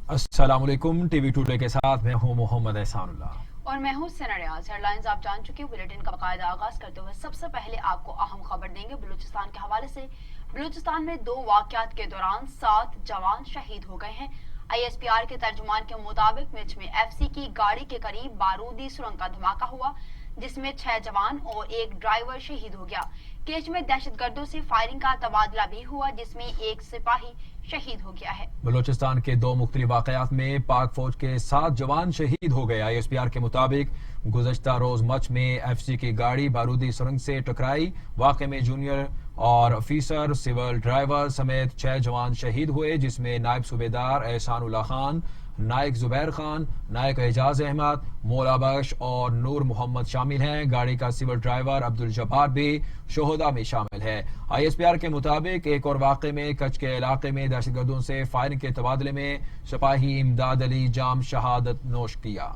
अस्सलाम वालेकुम। TV today के साथ मैं हूं मोहम्मद एहसान उल्लाह और मैं हूं सना रियाज। हेडलाइंस आप जान चुके हैं। बुलेटिन का बाकायदा आगाज करते हुए सबसे पहले आपको अहम खबर देंगे बलूचिस्तान के हवाले से। बलूचिस्तान में 2 वाकयात के दौरान 7 जवान शहीद हो गए हैं। ISPR के तर्जुमान के मुताबिक मिर्च में FC की गाड़ी के करीब बारूदी सुरंग का धमाका हुआ, जिसमें 6 जवान और एक ड्राइवर शहीद हो गया। केच में दहशतगर्दों से फायरिंग का तबादला भी हुआ, जिसमें एक सिपाही शहीद हो गया है। बलूचिस्तान के 2 मुख्तलिफ वाकयात में पाक फौज के 7 जवान शहीद हो गए। ISPR के मुताबिक गुज़श्ता रोज मच में FC की गाड़ी बारूदी सुरंग से टकराई। वाक़े में जूनियर और ऑफिसर, सिविल ड्राइवर समेत 6 जवान शहीद हुए, जिसमें नायब सूबेदार एहसान उल्लाह खान, नायक जुबैर खान, नायक एजाज अहमद, मौला बख्श और नूर मोहम्मद शामिल हैं। गाड़ी का सिविल ड्राइवर अब्दुल जब्बार भी शोहदा में शामिल है। ISPR के मुताबिक एक और वाक़े में कच्छ के इलाके में दहशतगर्दों से फायरिंग के तबादले में सिपाही इमदाद अली जाम शहादत नोश किया।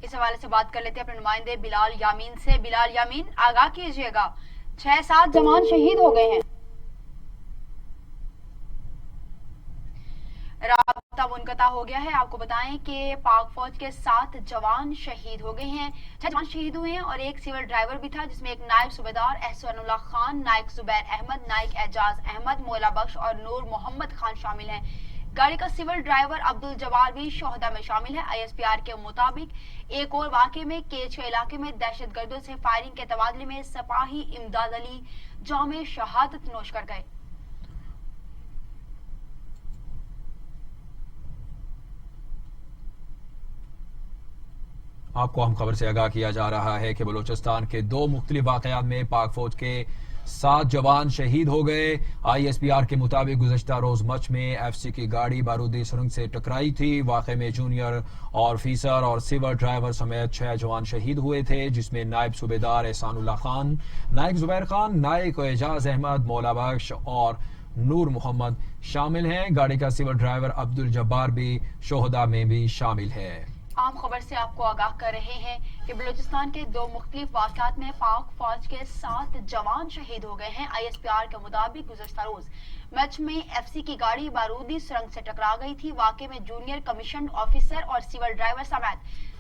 इस हवाले से बात कर लेते हैं अपने नुमाइंदे बिलाल यामीन से। बिलाल यामीन, आगाह कीजिएगा। 6-7 जवान शहीद हो गए हैं। राब्ता मुनक़ता हो गया है। आपको बताएं कि पाक फौज के 7 जवान शहीद हो गए हैं। 6 जवान शहीद हुए हैं और एक सिविल ड्राइवर भी था, जिसमें एक नायब सूबेदार एहसान उल्लाह खान, नायक जुबैर अहमद, नायक एजाज अहमद, मौला बख्श और नूर मोहम्मद खान शामिल हैं। गाड़ी का सिविल ड्राइवर अब्दुल जब्बार भी शोहदा में शामिल है। ISPR के मुताबिक एक और वाक़े में केच के इलाके में दहशतगर्दों से फायरिंग के तबादले में सिपाही इमदाद अली जामे शहादत नोश कर गए। आपको हम खबर से आगाह किया जा रहा है कि बलूचिस्तान के 2 मुख्तलिफ वाक़यात में पाक फौज के 7 जवान शहीद हो गए। ISPR के मुताबिक गुज़श्ता रोज मच में FC की गाड़ी बारूदी सुरंग से टकराई थी। वाक़े में जूनियर ऑफिसर और सिविल ड्राइवर समेत 6 जवान शहीद हुए थे, जिसमें नायब सूबेदार एहसान उल्लाह खान, नायक जुबैर खान, नायक एजाज अहमद, मौला बख्श और नूर मोहम्मद शामिल हैं। गाड़ी का सिविल ड्राइवर अब्दुल जब्बार भी शोहदा में भी शामिल है। आम खबर से आपको आगाह कर रहे हैं कि बलूचिस्तान के 2 मुख्तलिफ वाक़यात में पाक फौज के 7 जवान शहीद हो गए हैं। ISPR के मुताबिक गुज़श्ता रोज मच में FC की गाड़ी बारूदी सुरंग से टकरा गई थी। वाक़े में जूनियर कमीशन ऑफिसर और सिविल ड्राइवर समेत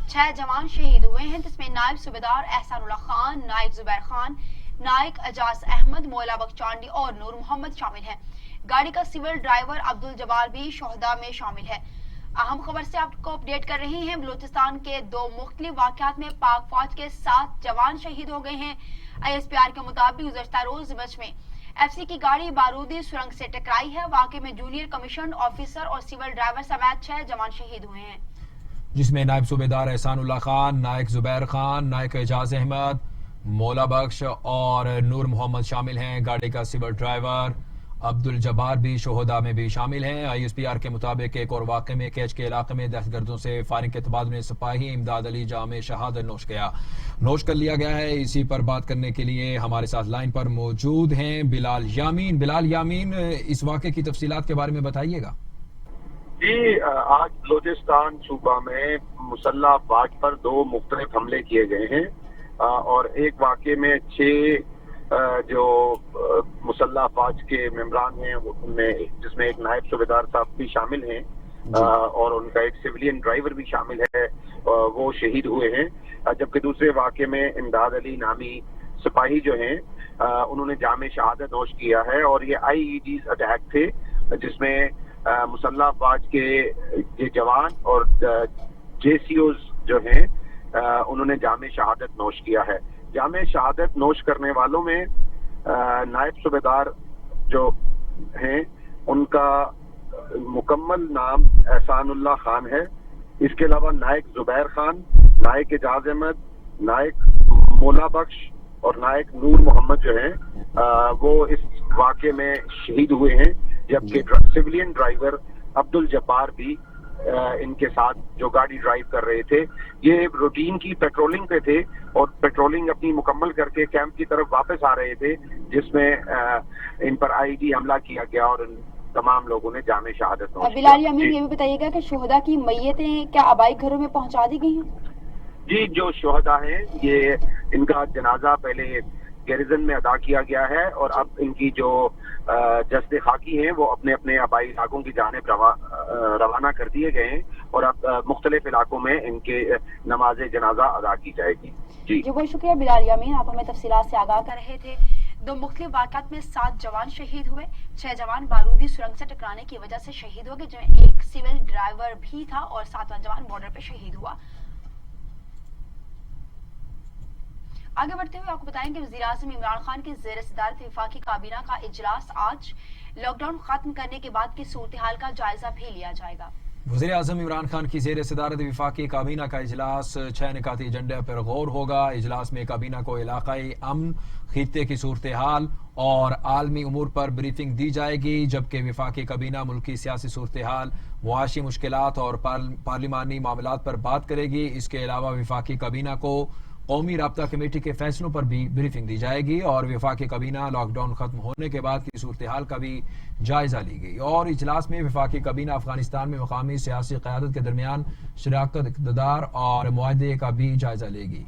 6 जवान शहीद हुए हैं, जिसमें नायब सूबेदार एहसान उल्लाह खान, नायक जुबैर खान, नायक एजाज अहमद, मौला बख्श चांडी और नूर मोहम्मद शामिल हैं। गाड़ी का सिविल ड्राइवर अब्दुल जब्बार भी शोहदा में शामिल है। अहम खबर से आपको अपडेट कर रहे हैं। बलूचिस्तान के 2 मुख्तलिफ वाक़यात में पाक फौज के 7 जवान शहीद हो गए हैं। ISPR के मुताबिक गुज़श्ता रोज मच में FC की गाड़ी बारूदी सुरंग से टकराई है। वाक़े में जूनियर कमीशन ऑफिसर और सिविल ड्राइवर समेत 6 जवान शहीद हुए हैं, जिसमें नायब सूबेदार एहसान उल्लाह खान, नायक जुबैर खान, नायक एजाज अहमद, मौला बख्श और नूर मोहम्मद शामिल हैं। गाड़ी का सिविल ड्राइवर अब्दुल जब्बार भी शोहदा में भी शामिल हैं। ISPR के मुताबिक एक और वाक़े में केच के इलाके में दहशतगर्दों से फायरिंग के तबादले में सिपाही इमदाद अली जामे शहादत नोश कर लिया गया है। इसी पर बात करने के लिए हमारे साथ लाइन पर मौजूद हैं बिलाल यामीन। बिलाल यामीन, इस वाक़े की तफसीलात के बारे में बताइएगा। जी, आज बलूचिस्तान सूबा में मुसल्लह अफवाज पर 2 मुख्तलिफ हमले किए गए हैं और एक वाक़े में 6 जो मुसल्लह अफवाज के मेंबरान हैं उनमें, जिसमें एक नायब सूबेदार साहब भी शामिल हैं और उनका एक सिविलियन ड्राइवर भी शामिल है, वो शहीद हुए हैं। जबकि दूसरे वाक़े में इमदाद अली नामी सिपाही जो हैं उन्होंने जामे शहादत नोश किया है और ये IEDs अटैक थे, जिसमें मुसल्लह अफवाज के ये जवान और JCOs जो हैं उन्होंने जामे शहादत नोश किया है। जामे शहादत नोश करने वालों में नायब सूबेदार जो हैं उनका मुकम्मल नाम एहसान उल्लाह खान है। इसके अलावा नायक जुबैर खान, नायक एजाज अहमद, नायक मौला बख्श और नायक नूर मोहम्मद जो हैं वो इस वाक़े में शहीद हुए हैं। जबकि सिविलियन ड्राइवर अब्दुल जब्बार भी इनके साथ जो गाड़ी ड्राइव कर रहे थे, ये रूटीन की पेट्रोलिंग पे थे और पेट्रोलिंग अपनी मुकम्मल करके कैंप की तरफ वापस आ रहे थे, जिसमें इन पर IED हमला किया गया और तमाम लोगों ने जामे शहादत नोश की। बिलाल यामीन, ये भी बताइएगा कि शोहदा की मैयतें क्या आबाई घरों में पहुंचा दी गई हैं? जी, जो शोहदा हैं ये इनका जनाजा पहले گیریزن میں ادا کیا گیا ہے، اور اب ان کی جو جسد خاکی ہیں وہ اپنے اپنے آبائی علاقوں کی جانب روانہ کر دیے گئے ہیں، اور اب مختلف علاقوں میں ان کے نماز جنازہ ادا کی جائے گی۔ جی بہت شکریہ بلال یامین، آپ ہمیں تفصیلات سے آگاہ کر رہے تھے۔ 2 مختلف واقعات میں 7 جوان شہید ہوئے، 6 جوان بارودی سرنگ سے ٹکرانے کی وجہ سے شہید ہو گئے، جن میں ایک سول ڈرائیور بھی تھا اور 7واں جوان بارڈر پہ شہید ہوا۔ آگے بڑھتے ہوئے آپ کو بتائیں کہ وزیراعظم عمران خان کی زیر صدارت وفاقی کابینہ کا اجلاس آج لاک ڈاؤن ختم کرنے کے بعد کی صورتحال کا جائزہ بھی لیا جائے گا۔ وزیر اعظم عمران خان کی زیر صدارت وفاقی کابینہ کا اجلاس 6 نکاتی ایجنڈے پر غور ہوگا۔ اجلاس میں کابینہ کو علاقائی امن، خطے کی صورتحال اور عالمی امور پر بریفنگ دی جائے گی، جبکہ وفاقی کابینہ ملکی سیاسی صورتحال، معاشی مشکلات اور پارلیمانی معاملات پر بات کرے گی۔ اس کے علاوہ وفاقی کابینہ کو قومی رابطہ کمیٹی کے فیصلوں پر بھی بریفنگ دی جائے گی، اور وفاقی کابینہ لاک ڈاؤن ختم ہونے کے بعد کی صورتحال کا بھی جائزہ لی گئی۔ اور اجلاس میں وفاقی کابینہ افغانستان میں مقامی سیاسی قیادت کے درمیان شراکت اقتدار اور معاہدے کا بھی جائزہ لے گی۔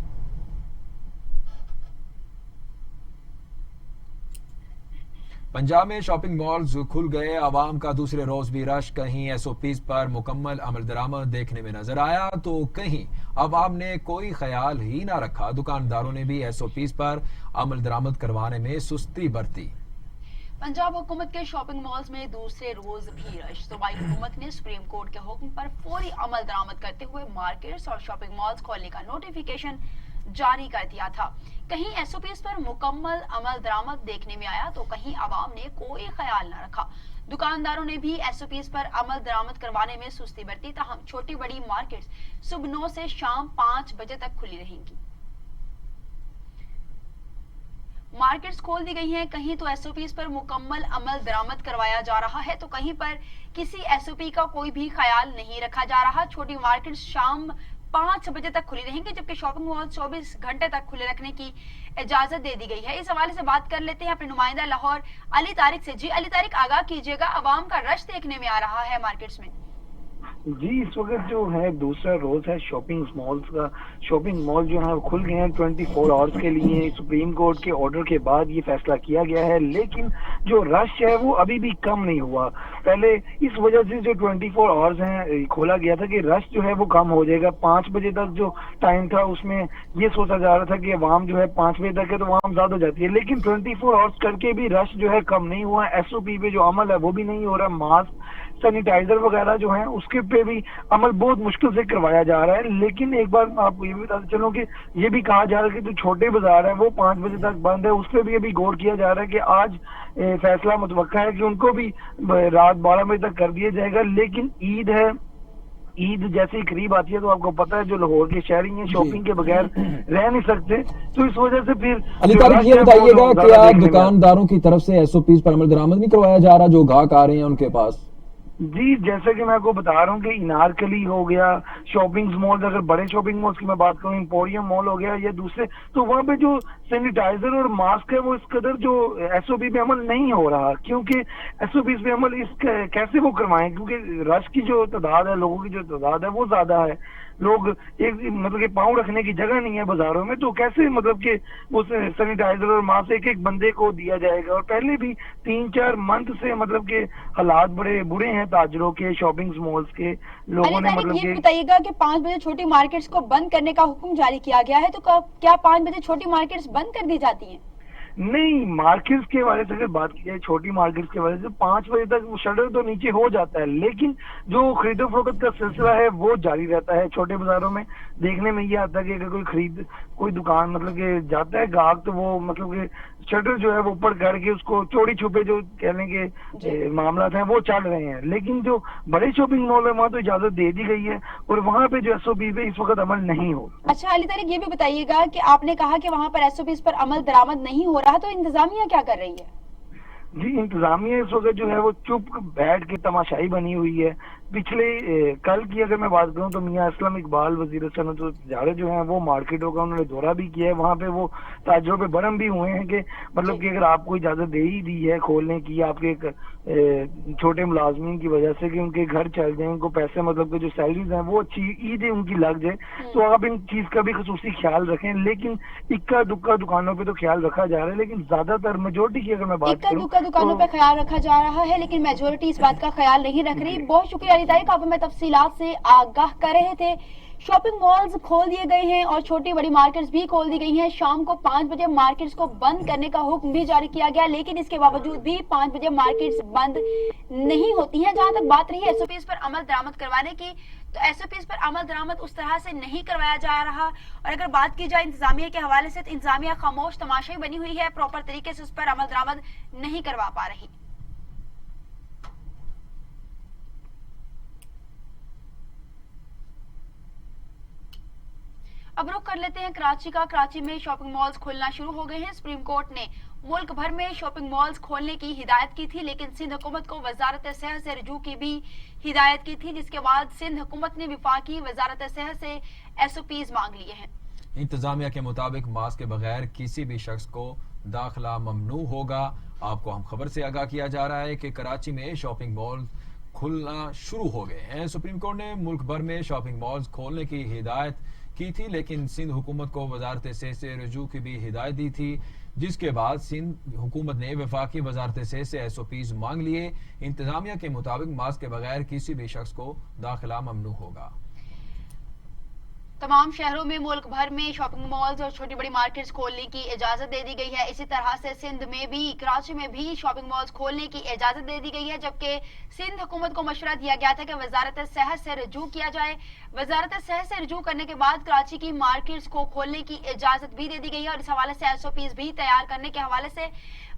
پنجاب میں شاپنگ مالز کھل گئے، عوام کا دوسرے روز بھی رش، کہیں ایس او پیز پر مکمل عمل درآمد دیکھنے میں نظر آیا تو کہیں عوام نے کوئی خیال ہی نہ رکھا۔ دکانداروں نے بھی ایس او پیز پر عمل درآمد کروانے میں سستی برتی۔ پنجاب حکومت کے شاپنگ مالز میں دوسرے روز بھی رش۔ صوبائی حکومت نے سپریم کورٹ کے حکم پر فوری عمل درآمد کرتے ہوئے مارکیٹس اور شاپنگ مالز کھولنے کا نوٹیفیکیشن جاری کر دیا تھا۔ کہیں ایس او پیز پر مکمل عمل درآمد دیکھنے میں آیا تو کہیں عوام نے کوئی خیال نہ رکھا۔ دکانداروں نے بھی ایس او پیز پر عمل درآمد کروانے میں سستی برتی، تاہم چھوٹی بڑی مارکیٹس صبح 9 سے شام 5 بجے تک کھلی رہیں گی۔ مارکیٹس کھول دی گئی ہیں، کہیں تو ایس او پیز پر مکمل عمل درآمد کروایا جا رہا ہے تو کہیں پر کسی ایس او پی کا کوئی بھی خیال نہیں رکھا جا رہا۔ چھوٹی مارکیٹس شام 5 بجے تک کھلی رہیں گی، جبکہ شاپنگ مال 24 گھنٹے تک کھلے رکھنے کی اجازت دے دی گئی ہے۔ اس حوالے سے بات کر لیتے ہیں اپنے نمائندہ لاہور علی طارق سے۔ جی علی طارق، آگاہ کیجیے گا، عوام کا رش دیکھنے میں آ رہا ہے مارکیٹس میں۔ جی اس وقت جو ہے دوسرا روز ہے شاپنگ مالز کا۔ شاپنگ مال جو ہے کھل گئے ہیں 24 آورز کے لیے۔ سپریم کورٹ کے آرڈر کے بعد یہ فیصلہ کیا گیا ہے، لیکن جو رش ہے وہ ابھی بھی کم نہیں ہوا۔ پہلے اس وجہ سے جو 24 آورز ہیں کھولا گیا تھا کہ رش جو ہے وہ کم ہو جائے گا۔ 5 بجے تک جو ٹائم تھا اس میں یہ سوچا جا رہا تھا کہ عوام جو ہے 5 بجے تک ہے تو عوام زیادہ ہو جاتی ہے، لیکن 24 آورز کر کے بھی رش جو ہے کم نہیں ہوا۔ ایس او پی پہ جو عمل ہے وہ بھی نہیں ہو رہا۔ ماسک، سینیٹائزر وغیرہ جو ہیں اس کے پہ بھی عمل بہت مشکل سے کروایا جا رہا ہے۔ لیکن ایک بار آپ کو یہ بھی بتا چلوں کہ یہ بھی کہا جا رہا ہے کہ جو چھوٹے بازار ہیں وہ 5 بجے تک بند ہے، اس پہ بھی ابھی غور کیا جا رہا ہے کہ آج فیصلہ متوقع ہے کہ ان کو بھی رات 12 بجے تک کر دیا جائے گا۔ لیکن عید ہے، عید جیسے ہی قریب آتی ہے تو آپ کو پتہ ہے جو لاہور کے شہری ہیں شاپنگ کے بغیر رہ نہیں سکتے، تو اس وجہ سے پھر علی طارق یہ بتائیے گا کہ کیا دکانداروں کی طرف سے ایس او پیز پر عمل درآمد نہیں کروایا جا رہا جو گاہک آ رہے ہیں ان کے پاس؟ جی جیسا کہ میں آپ کو بتا رہا ہوں کہ انارکلی ہو گیا، شاپنگ مال، اگر بڑے شاپنگ مالز کی میں بات کروں، امپوریم مال ہو گیا یا دوسرے، تو وہاں پہ جو سینیٹائزر اور ماسک ہے وہ اس قدر جو ایس او پی پہ عمل نہیں ہو رہا، کیونکہ ایس او پی پہ عمل کیسے وہ کروائیں، کیونکہ رش کی جو تعداد ہے، لوگوں کی جو تعداد ہے وہ زیادہ ہے، لوگ ایک مطلب کہ پاؤں رکھنے کی جگہ نہیں ہے بازاروں میں، تو کیسے مطلب کہ وہ سینیٹائزر اور ماسک ایک ایک بندے کو دیا جائے گا۔ اور پہلے بھی 3-4 منتھ سے مطلب کہ حالات بڑے برے ہیں تاجروں کے، شاپنگ مالز کے، لوگوں نے مطلب یہ بتائیے گا کہ 5 بجے چھوٹی مارکیٹس کو بند کرنے کا حکم جاری کیا گیا ہے، تو کیا 5 بجے چھوٹی مارکیٹس بند کر دی جاتی ہیں؟ نہیں، مارکیٹس کے حوالے سے اگر بات کی جائے، چھوٹی مارکیٹس کے حوالے سے 5 بجے تک وہ شٹر تو نیچے ہو جاتا ہے، لیکن جو خرید و فروخت کا سلسلہ ہے وہ جاری رہتا ہے۔ چھوٹے بازاروں میں دیکھنے میں یہ آتا ہے کہ اگر کوئی دکان مطلب کہ جاتا ہے گاہک تو وہ مطلب کہ شٹر جو ہے وہ اوپر کر کے اس کو چوری چھپے جو کہنے کے معاملات ہیں وہ چل رہے ہیں، لیکن جو بڑے شاپنگ مال ہے وہاں تو اجازت دے دی گئی ہے اور وہاں پہ جو ایس او پی پہ اس وقت عمل نہیں ہو۔ اچھا علی طارق، یہ بھی بتائیے گا کہ آپ نے کہا کہ وہاں پر ایس او پیز پر عمل درآمد نہیں ہو رہا، تو انتظامیہ کیا کر رہی ہے؟ جی انتظامیہ اس وقت جو ہے وہ چپ بیٹھ کے تماشائی بنی ہوئی ہے۔ पिछले कल की अगर मैं बात करूं तो मियां असलम इकबाल वजीर सनत और तजारत जो है वो मार्केटों का उन्होंने दौरा भी किया है, वहां पे वो ताजरों पे बरम भी हुए हैं कि मतलब कि अगर आपको इजाजत दे ही दी है खोलने की आपके छोटे मुलाजमीन की वजह से कि उनके घर चल जाए, उनको पैसे मतलब कि जो सैलरीज हैं वो अच्छी ईद उनकी लग जाए, तो आप इन चीज का भी खसूसी ख्याल रखें। लेकिन इक्का दुक्का दुकानों पे तो ख्याल रखा जा रहा है, लेकिन ज्यादातर मेजोरिटी की अगर मैं बात इक्का करूं दुक्का दुकानों तो पे ख्याल रखा जा रहा है, लेकिन मेजोरिटी इस बात का ख्याल नहीं रख रही। बहुत शुक्रिया अनिता का, आप हमें तफसीलात से आगाह कर रहे थे। शॉपिंग मॉल्स खोल दिए गए हैं और छोटी बड़ी मार्केट्स भी खोल दी गई हैं। शाम को 5 बजे मार्केट्स को बंद करने का हुक्म भी जारी किया गया, लेकिन इसके बावजूद भी 5 बजे मार्केट्स बंद नहीं होती हैं। जहां तक बात रही है एसओपीज पर अमल दरामद करवाने की, तो एसओपीज पर अमल दरामद उस तरह से नहीं करवाया जा रहा। और अगर बात की जाए इंतजामिया के हवाले से, तो इंतजामिया खामोश तमाशाई बनी हुई है, प्रॉपर तरीके से उस पर अमल दरामद नहीं करवा पा रही। अब रुख कर लेते हैं कराची का। कराची में शॉपिंग मॉल्स खुलना शुरू हो गए हैं। सुप्रीम कोर्ट ने मुल्क भर में शॉपिंग मॉल्स खोलने की हिदायत की थी, लेकिन सिंध हुकूमत को वजारत सेहत से रजू की भी हिदायत की थी, जिसके बाद सिंध हुकूमत ने विफाकी वजारत सेहत से एसओपीज मांग लिए हैं। इंतजामिया के मुताबिक मास्क के बगैर किसी भी शख्स को दाखिला ममनू होगा। आपको हम खबर से आगाह किया जा रहा है कि कराची में शॉपिंग मॉल खुलना शुरू हो गए हैं। सुप्रीम कोर्ट ने मुल्क भर में शॉपिंग मॉल्स खोलने की हिदायत की थी, लेकिन सिंध हुकूमत को वजारत सेहत से रजू की भी हिदायत दी थी, जिसके बाद सिंध हुकूमत ने वफाकी वजारत सेहत से एसओपीज मांग लिए। इंतजामिया के मुताबिक मास्क के बगैर किसी भी शख्स को दाखिला ममनू होगा। तमाम शहरों में मुल्क भर में शॉपिंग मॉल्स और छोटी बड़ी मार्केट्स खोलने की इजाजत दे दी गई है। इसी तरह से सिंध में भी, कराची में भी शॉपिंग मॉल्स खोलने की इजाजत दे दी गई है, जबकि सिंध हुकूमत को मशवरा दिया गया था कि वजारत सेहत से रजू किया जाए। वजारत सेहत से रजू करने के बाद कराची की मार्केट्स को खोलने की इजाजत भी दे दी गई है और इस हवाले से एसओपीज भी तैयार करने के हवाले से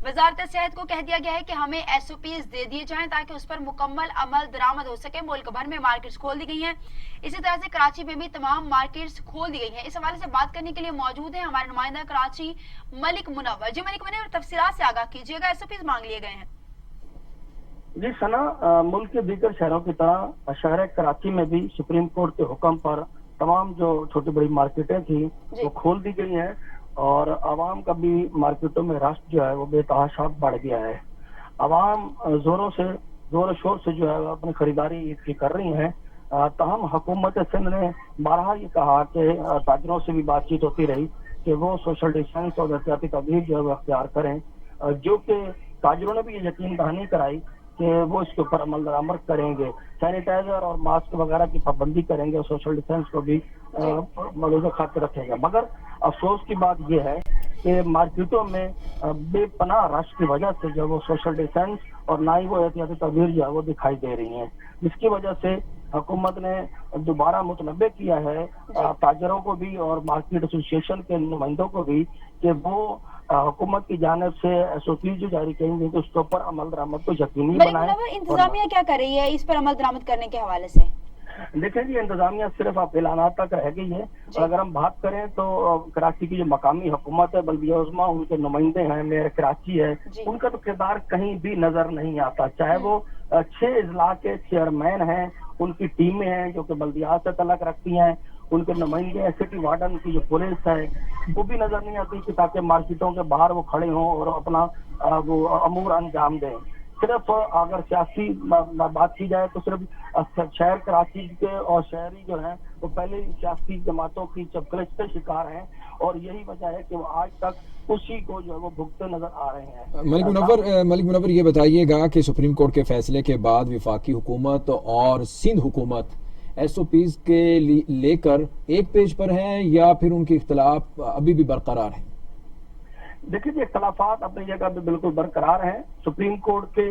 वजारत सेहत को कह दिया गया है कि हमें एसओपीज दे दिए जाएं ताकि उस पर मुकम्मल अमल दरामद हो सके। मुल्क भर में मार्केट्स खोल दी गई हैं, इसी तरह से कराची में भी तमाम मार्केट्स खोल दी गई हैं। इस हवाले से बात करने के लिए मौजूद हैं हमारे नुमाइंदा कराची मलिक मुनव्वर। जी मलिक मुनव्वर, तफसीलात से आगाह कीजिएगा, एसओपीज मांग लिए गए हैं। जी सना, मुल्क के दीगर शहरों की तरह शहर कराची में भी सुप्रीम कोर्ट के हुक्म पर तमाम जो छोटी बड़ी मार्केटें थी वो खोल दी गई हैं और आवाम का भी मार्केटों में रश जो है वो बेतहाशा बढ़ गया है। आवाम जोर शोर से जो है अपनी खरीदारी की कर रही है। तहम हुकूमत सिंध ने बारहा ये कहा कि ताजरों से भी बातचीत होती रही कि वो सोशल डिस्टेंस और एहतियाती तदबीर जो है वो अख्तियार करें, जो कि ताजरों ने भी ये यकीन दहानी कराई कि वो इसके ऊपर अमल दरामद करेंगे, सैनिटाइजर और मास्क वगैरह की पाबंदी करेंगे और सोशल डिस्टेंस को भी मलूज़ खातिर रखेंगे। मगर अफसोस की बात यह है कि मार्केटों में बेपनाह रश की वजह से जो वो सोशल डिस्टेंस और ना ही वो एहतियाती तदबीर जो है वो दिखाई दे रही हैं, जिसकी वजह से हुकूमत ने दोबारा मुतनब्बे किया है ताजरों को भी और मार्केट एसोसिएशन के नुमाइंदों को भी कि वो हुकूमत की जानिब से एसओपी जो जारी करेंगे तो उसके ऊपर अमल दरामद को यकीनी बनाए। इंतजामिया क्या कर रही है इस पर अमल दरामद करने के हवाले से? देखिए जी, इंतजामिया सिर्फ आप ऐलानात तक रह गई है और अगर हम बात करें तो कराची की जो मकामी हुकूमत है, बल्दिया उज़्मा, उनके नुमाइंदे हैं, मेयर कराची है, उनका तो किरदार कहीं भी नजर नहीं आता। चाहे वो 6 अजला के चेयरमैन हैं, उनकी टीमें हैं जो कि बल्दिया से तलक रखती हैं, उनके नुमाइंदे हैं, सिटी वार्डन की जो पुलिस है वो भी नजर नहीं आती कि ताकि मार्केटों के बाहर वो खड़े हों और अपना वो अमूर अंजाम दें। सिर्फ अगर सियासी बात की जाए तो सिर्फ शहर कराची के और शहरी जो हैं वो पहले सियासी जमातों की चपकलच के शिकार हैं और यही वजह है कि वो आज तक उसी को जो है वो भुगते नजर आ रहे हैं। मलिक मुनव्वर, ये बताइएगा कि सुप्रीम कोर्ट के फैसले के बाद विफाकी हुकूमत और सिंध हुकूमत एसओपीज के लेकर एक पेज पर हैं या फिर उनके इख्तलाफ अभी भी बरकरार हैं? देखिए जी, इख्तलाफात अपनी जगह पे बिल्कुल बरकरार हैं। सुप्रीम कोर्ट के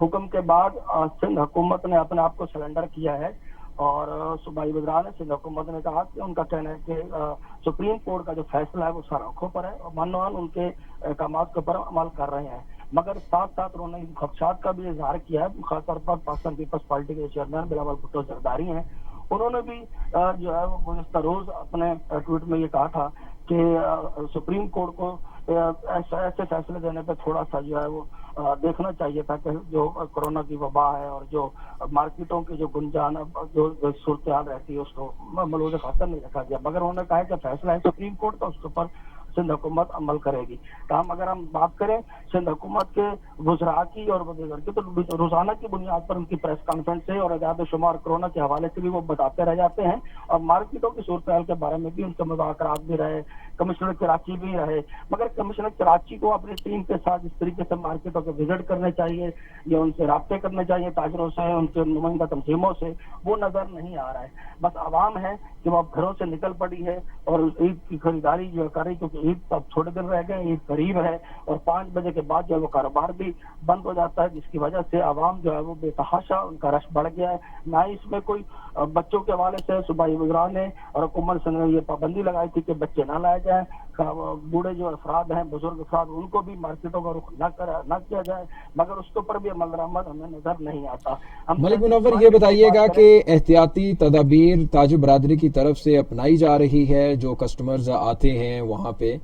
हुक्म के बाद सिंध हुकूमत ने अपने आप को सरेंडर किया है और सूबाई वज़रान ने सिंध हुकूमत ने कहा कि उनका कहना है कि सुप्रीम कोर्ट का जो फैसला है वो सर आंखों पर है और मानवान उनके अहकाम के ऊपर अमल कर रहे हैं। मगर साथ साथ उन्होंने इन खदशात का भी इजहार किया है। खासतौर पर पाकिस्तान पीपल्स पार्टी के चेयरमैन बिलावल भुट्टो जरदारी हैं, उन्होंने भी जो है वो गुज़िश्ता रोज अपने ट्वीट में ये कहा था कि सुप्रीम कोर्ट को ऐसे फैसले देने पे थोड़ा सा जो है वो देखना चाहिए था कि जो कोरोना की वबा है और जो मार्केटों की जो गुंजान जो सूरत हाल रहती है उसको मलूज़ खातर नहीं रखा गया, मगर उन्होंने कहा कि फैसला है सुप्रीम कोर्ट का, उसके ऊपर सिंध हुकूमत अमल करेगी। तमाम अगर हम बात करें सिंध हुकूमत के वज़रा की और वज़ीर की, तो रोजाना की बुनियाद पर उनकी प्रेस कॉन्फ्रेंस है और आजाद शुमार कोरोना के हवाले से भी वो बताते रह जाते हैं, और मार्केटों की सूरत हाल के बारे में भी उनके मुज़ाकरात भी रहे, कमिश्नर कराची भी रहे, मगर कमिश्नर कराची को अपनी टीम के साथ इस तरीके से मार्केटों के विजिट करने चाहिए या उनसे राब्ते करने चाहिए, ताजरों से, उनके नुमाइंदा तंजीमों से, वो नजर नहीं आ रहा है। बस आवाम है कि वो अब घरों से निकल पड़ी है और ईद की खरीदारी जो कर रही, क्योंकि ईद तो अब थोड़े दिन रह गए, ईद करीब है और 5 बजे के बाद जो है वो कारोबार भी बंद हो जाता है, जिसकी वजह से आवाम जो है वो बेतहाशा उनका रश बढ़ गया है। ना ही इसमें कोई बच्चों के हवाले से सूबाई वज़रा ने और हुकूमत ने ये पाबंदी लगाई थी कि बच्चे ना लाए जाए, बूढ़े जो अफराद हैं, बुजुर्ग अफराद, उनको भी मार्केटों का रुख न किया जाए, मगर उसके ऊपर भी अमल दरामद हमें नजर नहीं आता। मलिक मुनव्वर, ये बताइएगा कि एहतियाती तदाबीर ताजिर बरादरी की तरफ से अपनाई जा रही है जो कस्टमर्स आते हैं वहाँ पे?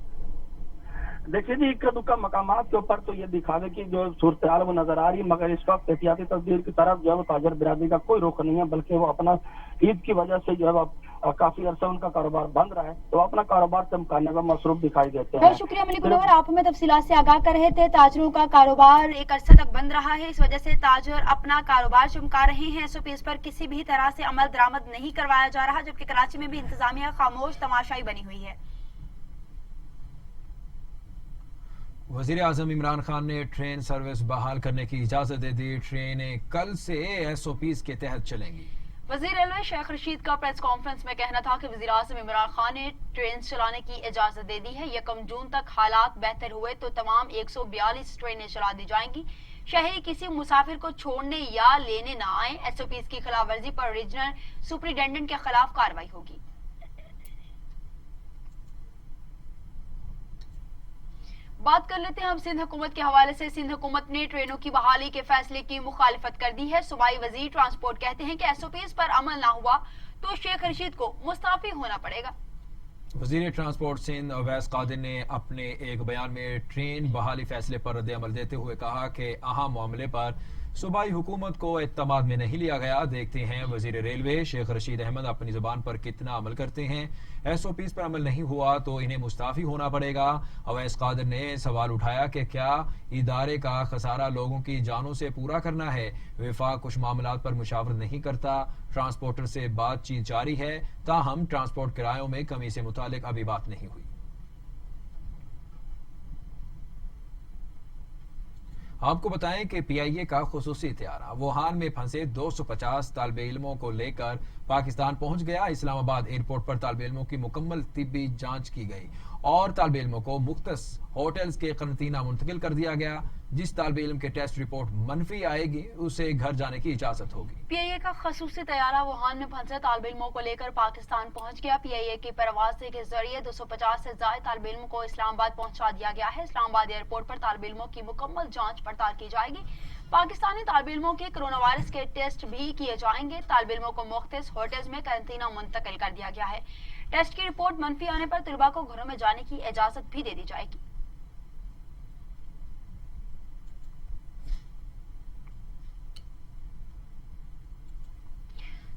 देखिए जी, इक्का दुक्का मकामात के ऊपर तो ये दिखावे की जो सूरत हाल वो नजर आ रही, मगर इस वक्त एहतियाती तदबीर की तरफ जो है वो ताजर बिरादरी का कोई रुख नहीं है, बल्कि वो अपना ईद की वजह से जो है काफी अरसा उनका कारोबार बंद रहा है, तो अपना कारोबार से मुकाने में मसरूफ दिखाई देते हैं। बहुत शुक्रिया मलिक मुनव्वर, आप हमें तफसीलात से आगाह कर रहे थे। ताजरों का कारोबार एक अरसा तक बंद रहा है, इस वजह से ताजर अपना कारोबार चमका रहे हैं। एसओपीज पर किसी भी तरह से अमल दरामद नहीं करवाया जा रहा, जबकि कराची में भी इंतजामिया खामोश तमाशाई बनी हुई है। वजीर आजम इमरान खान ने ट्रेन सर्विस बहाल करने की इजाजत दे दी, ट्रेनें कल से एसओपीज के तहत चलेंगी। वजीर रेलवे शेख रशीद का प्रेस कॉन्फ्रेंस में कहना था कि वजीर आजम इमरान खान ने ट्रेन चलाने की इजाजत दे दी है। 1 जून तक हालात बेहतर हुए तो तमाम 142 ट्रेनें चला दी जाएंगी। शहरी किसी मुसाफिर को छोड़ने या लेने न आए। एसओपीज की खिलाफ वर्जी पर रीजनल सुपरिटेंडेंट के खिलाफ कार्रवाई होगी। बात कर लेते हैं हम सिंध हुकूमत के हवाले से। सिंध हुकूमत ने ट्रेनों की बहाली के फैसले की मुखालिफत कर दी है। सूबाई वजीर ट्रांसपोर्ट कहते हैं कि एसओपीज पर अमल ना हुआ तो शेख रशीद को मुस्ताफी होना पड़ेगा। वजीर ट्रांसपोर्ट सिंध अवैस कादिर ने अपने एक बयान में ट्रेन बहाली फैसले पर रद्द अमल देते हुए कहा कि अहम मामले पर सूबाई हुकूमत को एतमाद में नहीं लिया गया। देखते हैं वजीर रेलवे शेख रशीद अहमद अपनी जुबान पर कितना अमल करते हैं। एसओपीज पर अमल नहीं हुआ तो इन्हें मुस्ताफी होना पड़ेगा। अवैस कादिर ने सवाल उठाया कि क्या इदारे का खसारा लोगों की जानों से पूरा करना है। विफाक कुछ मामलात पर मुशावरत नहीं करता, ट्रांसपोर्टर से बातचीत जारी है, ताहम ट्रांसपोर्ट किरायों में कमी से मुतालिक अभी बात नहीं हुई। आपको बताएं कि पीआईए का खुसूसी त्यारा वुहान में फंसे 250 तालिब इल्मों को लेकर पाकिस्तान पहुंच गया। इस्लामाबाद एयरपोर्ट पर तालिब इल्मों की मुकम्मल तिब्बी जांच की गई और तालिब इल्मों को मुख्तस होटल्स के करंतना मुंतकिल कर दिया गया। जिस तालिब इल्म के टेस्ट रिपोर्ट मनफी आएगी उसे घर जाने की इजाजत होगी। पीआईए का खसूसी तैयारा वुहान में फंसे तालिब इल्मों को लेकर पाकिस्तान पहुंच गया। पीआईए की परवाज़ के जरिए 250 से ज्यादा तालिब इल्मों को इस्लामाबाद पहुंचा दिया गया है। इस्लामाबाद एयरपोर्ट पर तालिब इल्मों की मुकम्मल जांच पड़ताल की जाएगी। पाकिस्तानी तालिब इल्मों के कोरोना वायरस के टेस्ट भी किए जाएंगे। तालिब इल्मों को मुख्तलिफ होटल्स में करंतना मुंतकिल कर दिया गया है। टेस्ट की रिपोर्ट मनफी आने पर तलबा को घरों में जाने की इजाजत भी दे दी जाएगी।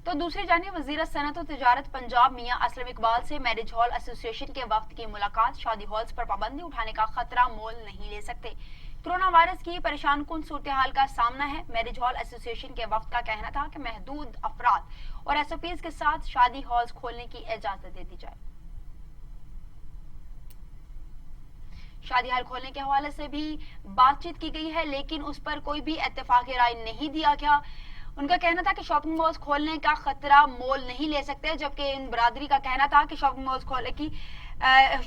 तो दूसरी जानिब वज़ीर सनअत और तिजारत पंजाब मियां असलम इकबाल से मैरिज हॉल एसोसिएशन के वक्त की मुलाकात। शादी हॉल्स पर पाबंदी उठाने का खतरा मोल नहीं ले सकते। कोरोना वायरस की परेशान कुन सूरत हाल का सामना है। मैरिज हॉल एसोसिएशन के वक्त का कहना था कि महदूद अफराद और एसओपीज के साथ शादी हॉल्स खोलने की इजाजत दे दी जाए। शादी हॉल खोलने के हवाले से भी बातचीत की गई है, लेकिन उस पर कोई भी इत्तेफाक राय नहीं दिया गया। उनका कहना था कि शॉपिंग मॉल्स खोलने का खतरा मोल नहीं ले सकते, जबकि इन बरादरी का कहना था कि शॉपिंग मॉल्स खोलने की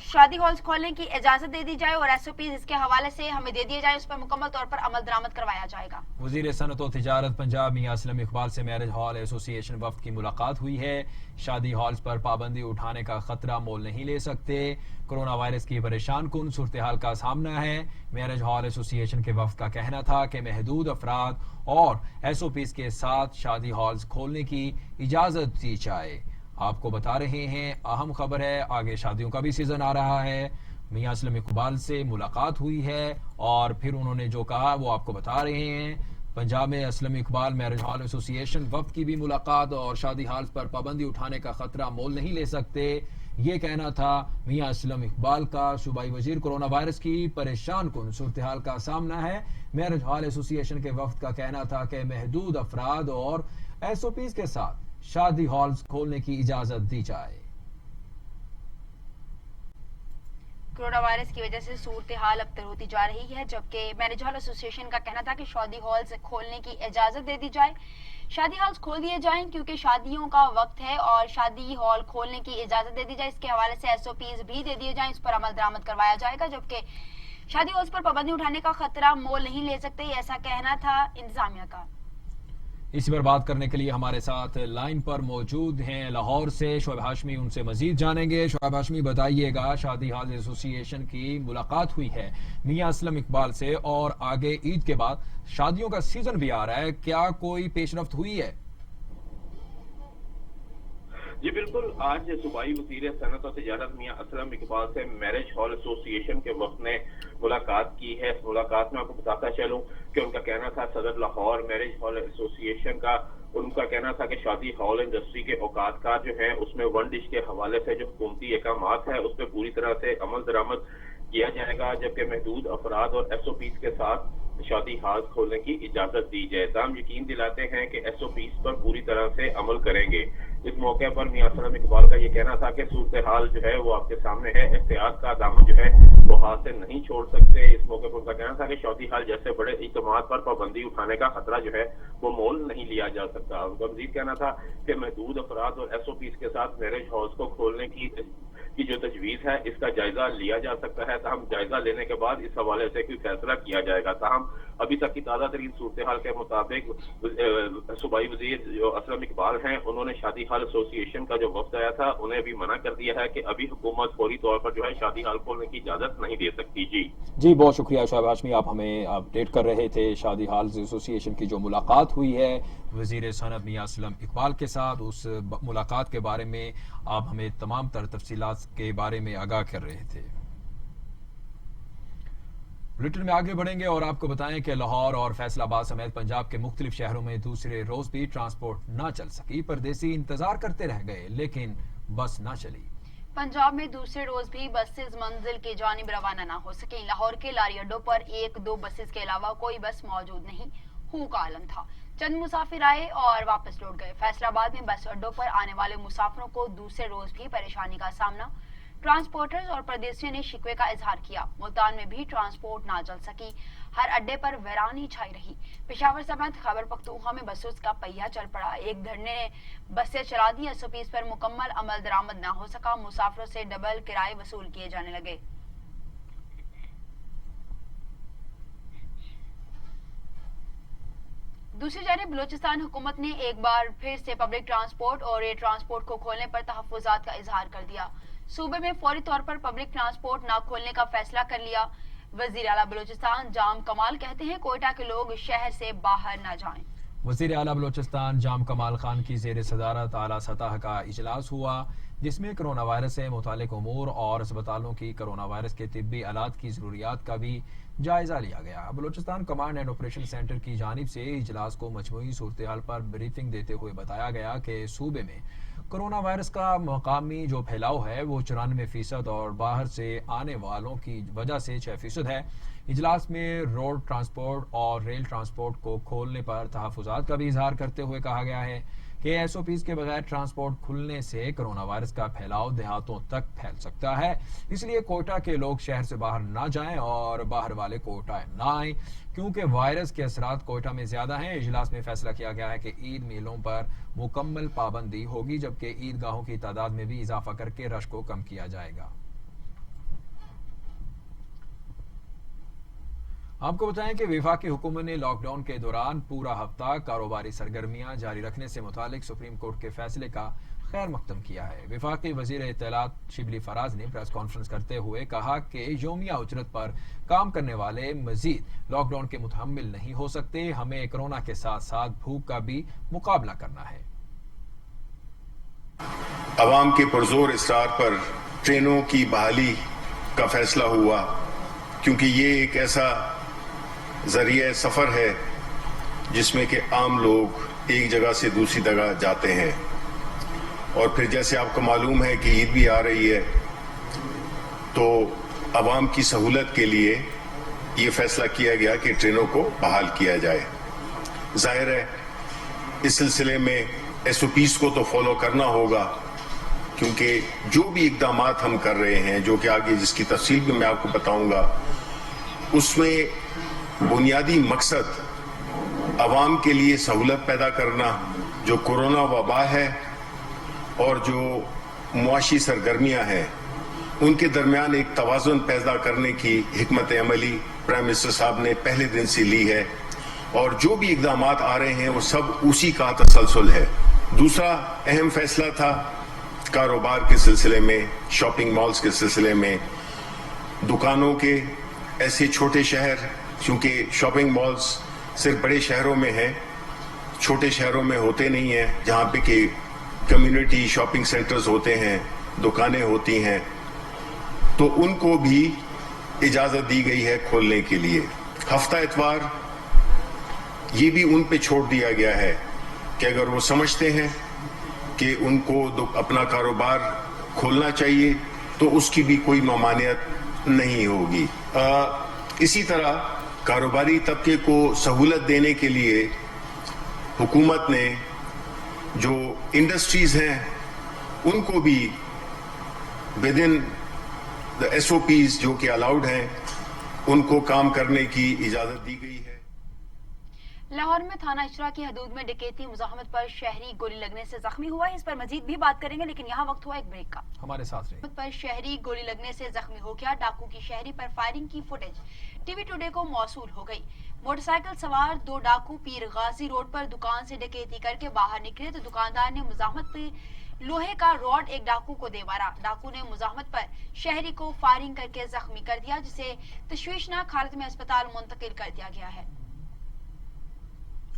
शादी हॉल्स खोलने की इजाजत दे दी जाए और एसओपीज इसके हवाले से हमें दे दिए जाए, उस पर मुकम्मल तौर पर अमल दरामद करवाया जाएगा। वज़ीर सनअत और तिजारत पंजाब मियां असलम इकबाल से मैरिज हॉल एसोसिएशन वफ्द की मुलाकात हुई है। शादी हॉल्स पर पाबंदी उठाने का खतरा मोल नहीं ले सकते। कोरोना वायरस की परेशान कुन सूरत हाल का सामना है। मैरिज हॉल एसोसिएशन के वफ्द का कहना था कि महदूद अफराद और एसओपीज के साथ शादी हॉल्स खोलने की इजाजत दी जाए। आपको बता रहे हैं अहम खबर है, आगे शादियों का भी सीजन आ रहा है। میاں اسلم اقبال سے ملاقات ہوئی ہے اور پھر انہوں نے جو کہا وہ آپ کو بتا رہے ہیں. پنجاب میں اسلم اقبال میرج ہال ایسوسی ایشن وفد کی بھی ملاقات اور شادی ہالز پر پابندی اٹھانے کا خطرہ مول نہیں لے سکتے، یہ کہنا تھا میاں اسلم اقبال کا. صوبائی وزیر کورونا وائرس کی پریشان کن صورتحال کا سامنا ہے. میرج ہال ایسوسی ایشن کے وفد کا کہنا تھا کہ محدود افراد اور ایس او پیز کے ساتھ شادی ہالز کھولنے کی اجازت دی جائے. کورونا وائرس کی وجہ سے صورتحال ابتر ہوتی جا رہی ہے، جبکہ میرج ہال ایسوسی ایشن کا کہنا تھا کہ شادی ہالز کھولنے کی اجازت دے دی جائے. شادی ہالز کھول دیے جائیں کیونکہ شادیوں کا وقت ہے اور شادی ہال کھولنے کی اجازت دے دی جائے. اس کے حوالے سے ایس او پیز بھی دے دیے جائیں، اس پر عمل درآمد کروایا جائے گا. جبکہ شادی ہالز پر پابندی اٹھانے کا خطرہ مول نہیں لے سکتے، ایسا کہنا تھا انتظامیہ کا. اسی پر بات کرنے کے لیے ہمارے ساتھ لائن پر موجود ہیں لاہور سے شعیب ہاشمی، ان سے مزید جانیں گے. شعیب ہاشمی، بتائیے گا، شادی ہال ایسوسی ایشن کی ملاقات ہوئی ہے میاں اسلم اقبال سے اور آگے عید کے بعد شادیوں کا سیزن بھی آ رہا ہے، کیا کوئی پیش رفت ہوئی ہے؟ جی بالکل، آج صوبائی وزیر صنعت اور تجارت میاں اسلم اقبال سے میرج ہال ایسوسی ایشن کے وفد نے ملاقات کی ہے. اس ملاقات میں آپ کو بتاتا چلوں کہ ان کا کہنا تھا صدر لاہور میرج ہال ایسوسی ایشن کا، ان کا کہنا تھا کہ شادی ہال انڈسٹری کے اوقات کا جو ہے اس میں ون ڈش کے حوالے سے جو حکومتی احکامات ہے اس پہ پوری طرح سے عمل درآمد کیا جائے گا، جبکہ محدود افراد اور ایس او پیز کے ساتھ شادی ہال کھولنے کی اجازت دی جائے. تاہم یقین دلاتے ہیں کہ ایس او پیز پر پوری طرح سے عمل کریں گے. اس موقع پر میاں اسلم اقبال کا یہ کہنا تھا کہ صورتحال جو ہے وہ آپ کے سامنے ہے، احتیاط کا دامن جو ہے وہ ہاتھ سے نہیں چھوڑ سکتے. اس موقع پر ان کا کہنا تھا کہ شادی ہال جیسے بڑے اجتماعات پر پابندی اٹھانے کا خطرہ جو ہے وہ مول نہیں لیا جا سکتا. ان کا مزید کہنا تھا کہ محدود افراد اور ایس او پیز کے ساتھ میرج ہالز کو کھولنے کی جو تجویز ہے اس کا جائزہ لیا جا سکتا ہے. تاہم جائزہ لینے کے بعد اس حوالے سے کوئی فیصلہ کیا جائے گا. تاہم ابھی تک کی تازہ ترین صورتحال کے مطابق صوبائی وزیر جو اسلم اقبال ہیں انہوں نے شادی ہال ایسوسی ایشن کا جو وفد آیا تھا انہیں بھی منع کر دیا ہے کہ ابھی حکومت فوری طور پر جو ہے شادی ہال کھولنے کی اجازت نہیں دے سکتی. جی بہت شکریہ شعیب ہاشمی، آپ ہمیں اپڈیٹ کر رہے تھے شادی ہال ایسوسی ایشن کی جو ملاقات ہوئی ہے وزیر صنعت میاں اسلم اقبال کے ساتھ، اس ملاقات کے بارے میں آپ ہمیں تمام تر تفصیلات کے بارے میں آگاہ کر رہے تھے. بلیٹن میں آگے بڑھیں گے اور آپ کو بتائیں کہ لاہور اور فیصل آباد سمیت پنجاب کے مختلف شہروں میں دوسرے روز بھی ٹرانسپورٹ نہ چل سکی. پردیسی انتظار کرتے رہ گئے لیکن بس نہ چلی. پنجاب میں دوسرے روز بھی بسز منزل کی جانب روانہ نہ ہو سکیں. لاہور کے لاری اڈوں پر 1-2 بسز کے علاوہ کوئی بس موجود نہیں. ہو کا عالم تھا. چند مسافر آئے اور واپس لوٹ گئے. فیصل آباد میں بس اڈوں پر آنے والے مسافروں کو دوسرے روز بھی پریشانی کا سامنا. ٹرانسپورٹرز اور پردیسیوں نے شکوے کا اظہار کیا. ملتان میں بھی ٹرانسپورٹ نہ چل سکی. ہر اڈے پر ویرانی چھائی رہی. پشاور سمیت خیبر پختونخوا میں بسوں کا پہیہ چل پڑا. ایک دھرنے نے بسیں چلا دی. ایس او پیز پر مکمل عمل درآمد نہ ہو سکا. مسافروں سے ڈبل کرائے وصول کیے جانے لگے. دوسری جانب بلوچستان حکومت نے ایک بار پھر سے پبلک ٹرانسپورٹ اور ایئر ٹرانسپورٹ کو کھولنے پر تحفظات کا اظہار کر دیا. صوبے میں فوری طور پر پبلک ٹرانسپورٹ نہ کھولنے کا فیصلہ کر لیا. وزیر اعلیٰ بلوچستان جام کمال کہتے ہیں کوئٹہ کے لوگ شہر سے باہر نہ جائیں. وزیر اعلیٰ بلوچستان جام کمال خان کی زیر صدارت اعلیٰ سطح کا اجلاس ہوا جس میں کرونا وائرس سے متعلق امور اور اسپتالوں کی کرونا وائرس کے طبی آلات کی ضروریات کا بھی جائزہ لیا گیا. Balochistan command and operation centre کی جانب سے اجلاس کو مجموعی صورتحال پر بریفنگ دیتے ہوئے بتایا گیا کہ صوبے میں کرونا وائرس کا مقامی جو پھیلاؤ ہے وہ 94% اور باہر سے آنے والوں کی وجہ سے 6% ہے. اجلاس میں روڈ ٹرانسپورٹ اور ریل ٹرانسپورٹ کو کھولنے پر تحفظات کا بھی اظہار کرتے ہوئے کہا گیا ہے کہ ایس او پیز کے بغیر ٹرانسپورٹ کھلنے سے کرونا وائرس کا پھیلاؤ دیہاتوں تک پھیل سکتا ہے. اس لیے کوئٹہ کے لوگ شہر سے باہر نہ جائیں اور باہر والے کوئٹہ نہ آئیں کیونکہ وائرس کے اثرات کوئٹہ میں زیادہ ہیں. اجلاس میں فیصلہ کیا گیا ہے کہ عید میلوں پر مکمل پابندی ہوگی جبکہ عیدگاہوں کی تعداد میں بھی اضافہ کر کے رش کو کم کیا جائے گا. آپ کو بتائیں کہ وفاقی حکومت نے لاک ڈاؤن کے دوران پورا ہفتہ کاروباری سرگرمیاں جاری رکھنے سے متعلق سپریم کورٹ کے فیصلے کا خیر مقدم کیا ہے. وفاقی وزیر اطلاعات شبلی فراز نے پریس کانفرنس کرتے ہوئے کہا کہ یومیہ اجرت پر کام کرنے والے مزید لاک ڈاؤن کے متحمل نہیں ہو سکتے. ہمیں کرونا کے ساتھ ساتھ بھوک کا بھی مقابلہ کرنا ہے. عوام کے پرزور اصرار پر ٹرینوں کی بحالی کا فیصلہ ہوا، کیونکہ یہ ایک ایسا ذریعہ سفر ہے جس میں کہ عام لوگ ایک جگہ سے دوسری جگہ جاتے ہیں، اور پھر جیسے آپ کو معلوم ہے کہ عید بھی آ رہی ہے، تو عوام کی سہولت کے لیے یہ فیصلہ کیا گیا کہ ٹرینوں کو بحال کیا جائے۔ ظاہر ہے اس سلسلے میں ایس او پیز کو تو فالو کرنا ہوگا، کیونکہ جو بھی اقدامات ہم کر رہے ہیں، جو کہ آگے جس کی تفصیل بھی میں آپ کو بتاؤں گا، اس میں بنیادی مقصد عوام کے لیے سہولت پیدا کرنا، جو کورونا وبا ہے اور جو معاشی سرگرمیاں ہیں ان کے درمیان ایک توازن پیدا کرنے کی حکمت عملی پرائم منسٹر صاحب نے پہلے دن سے لی ہے، اور جو بھی اقدامات آ رہے ہیں وہ سب اسی کا تسلسل ہے۔ دوسرا اہم فیصلہ تھا کاروبار کے سلسلے میں، شاپنگ مالز کے سلسلے میں، دکانوں کے ایسے چھوٹے شہر، چونکہ شاپنگ مالز صرف بڑے شہروں میں ہیں، چھوٹے شہروں میں ہوتے نہیں ہیں، جہاں پہ کہ کمیونٹی شاپنگ سینٹرز ہوتے ہیں، دکانیں ہوتی ہیں، تو ان کو بھی اجازت دی گئی ہے کھولنے کے لیے۔ ہفتہ اتوار یہ بھی ان پہ چھوڑ دیا گیا ہے کہ اگر وہ سمجھتے ہیں کہ ان کو اپنا کاروبار کھولنا چاہیے تو اس کی بھی کوئی ممانعت نہیں ہوگی۔ اسی طرح کاروباری طبقے کو سہولت دینے کے لیے حکومت نے جو انڈسٹریز ہیں ان کو بھی ودن دا ایس او پیز جو کہ الاؤڈ ہیں ان کو کام کرنے کی اجازت دی گئی ہے۔ لاہور میں تھانہ اشرا کی حدود میں ڈکیتی مزاحمت پر شہری گولی لگنے سے زخمی ہوا ہے۔ اس پر مزید بھی بات کریں گے، لیکن یہاں وقت ہوا ایک بریک کا۔ ہمارے ساتھ رہے۔ پر شہری گولی لگنے سے زخمی ہو گیا، ڈاکو کی شہری پر فائرنگ کی فوٹیج ٹی وی ٹوڈے کو موصول ہو گئی۔ موٹر سائیکل سوار دو ڈاکو پیر غازی روڈ پر دکان سے ڈکیتی کر کے باہر نکلے تو دکاندار نے مزاحمت پہ لوہے کا راڈ ایک ڈاکو کو دے مارا۔ ڈاکو نے مزاحمت پر شہری کو فائرنگ کر کے زخمی کر دیا، جسے تشویشناک حالت میں اسپتال منتقل کر دیا گیا ہے۔